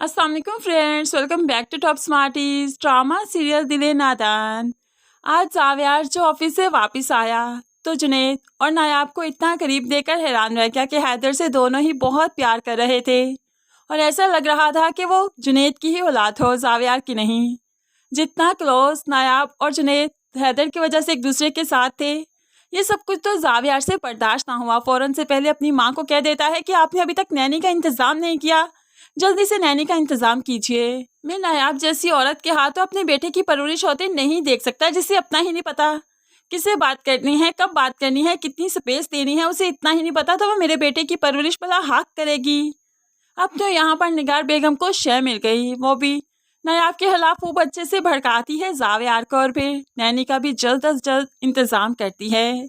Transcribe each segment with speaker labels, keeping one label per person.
Speaker 1: अस्सलाम वालेकुम friends, welcome back to top smarties drama serial Dile Nadan. आज जावियार जो ऑफिस से वापस आया तो जुनैद और नायाब को इतना करीब देखकर हैरान रह गया कि हैदर से दोनों ही बहुत प्यार कर रहे थे और ऐसा लग रहा था कि वो जुनैद की ही औलाद हो, जावियार की नहीं। जितना क्लोज नायाब और जुनैद हैदर की वजह से एक दूसरे के साथ थे, ये सब कुछ तो जावियार से बर्दाश्त ना हुआ। फौरन से पहले अपनी माँ को कह देता है कि आपने अभी तक नैनी का इंतज़ाम नहीं किया, जल्दी से नैनी का इंतजाम कीजिए। मैं नायाब जैसी औरत के हाथों अपने बेटे की परवरिश होते नहीं देख सकता, जिसे अपना ही नहीं पता किसे बात करनी है, कब बात करनी है, कितनी स्पेस देनी है, उसे इतना ही नहीं पता तो वो मेरे बेटे की परवरिश भला हाक करेगी। अब तो यहाँ पर निगार बेगम को शय मिल गई, वो भी नायाब के खिलाफ वो बच्चे से भड़काती है जावियार को और फिर नैनी का भी जल्द अज जल्द इंतजाम करती है।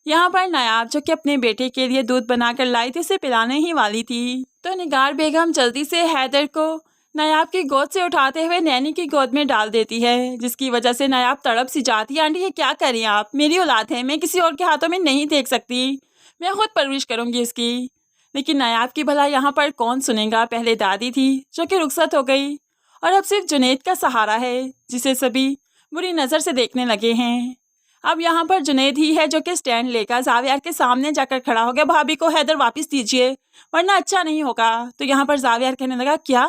Speaker 1: यहाँ पर नायाब जो कि अपने बेटे के लिए दूध बनाकर लाई थी उसे पिलाने ही वाली थी तो निगार बेगम जल्दी से हैदर को नायाब की गोद से उठाते हुए नैनी की गोद में डाल देती है, जिसकी वजह से नायाब तड़प सी जाती है। आंटी ये क्या करें आप, मेरी औलाद है, मैं किसी और के हाथों में नहीं देख सकती, मैं खुद परवरिश करूँगी इसकी। लेकिन नायाब की भला यहाँ पर कौन सुनेगा। पहले दादी थी जो कि रुखसत हो गई और अब सिर्फ जुनैद का सहारा है जिसे सभी बुरी नज़र से देखने लगे हैं। अब यहाँ पर जुनैद ही है जो कि स्टैंड लेकर जावियार के सामने जाकर खड़ा हो गया। भाभी को हैदर वापस दीजिए वरना अच्छा नहीं होगा। तो यहाँ पर जावियार कहने लगा, क्या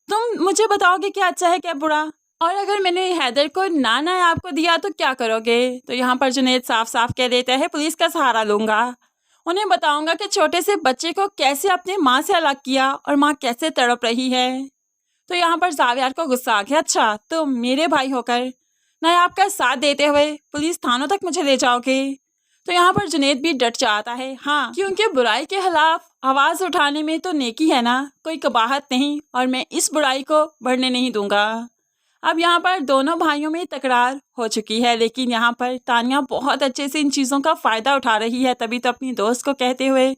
Speaker 1: तुम मुझे बताओगे क्या अच्छा है क्या बुरा, और अगर मैंने हैदर को ना आपको दिया तो क्या करोगे। तो यहाँ पर जुनैद साफ साफ कह देता है, पुलिस का सहारा लूंगा, उन्हें बताऊंगा कि छोटे से बच्चे को कैसे अपने माँ से अलग किया और माँ कैसे तड़प रही है। तो यहाँ पर जावियार को गुस्सा आ गया, अच्छा तो मेरे भाई होकर नायाब का साथ देते हुए पुलिस थानों तक मुझे ले जाओगे। तो यहाँ पर जुनैद भी डट जाता है, हाँ क्योंकि बुराई के खिलाफ आवाज़ उठाने में तो नेकी है ना, कोई कबाहत नहीं, और मैं इस बुराई को बढ़ने नहीं दूंगा। अब यहाँ पर दोनों भाइयों में तकरार हो चुकी है, लेकिन यहाँ पर तानिया बहुत अच्छे से इन चीज़ों का फ़ायदा उठा रही है। तभी तो अपनी दोस्त को कहते हुए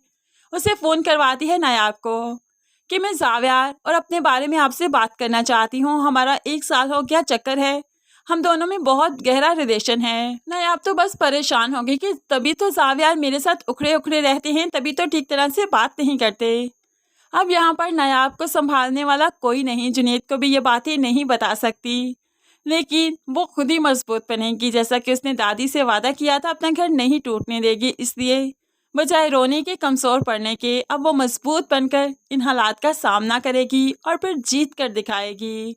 Speaker 1: उसे फ़ोन करवाती है नायाब को कि मैं जावियार और अपने बारे में आपसे बात करना चाहती हूँ, हमारा 1 साल हो गया चक्कर है, हम दोनों में बहुत गहरा रिलेशन है। नायाब तो बस परेशान हो गई कि तभी तो जावियार मेरे साथ उखड़े उखड़े रहते हैं, तभी तो ठीक तरह से बात नहीं करते। अब यहाँ पर नायाब को संभालने वाला कोई नहीं, जुनैद को भी ये बातें नहीं बता सकती, लेकिन वो खुद ही मजबूत बनेगी। जैसा कि उसने दादी से वादा किया था अपना घर नहीं टूटने देगी, इसलिए बजाय रोने के, कमज़ोर पड़ने के, अब वो मजबूत बनकर इन हालात का सामना करेगी और फिर जीत कर दिखाएगी।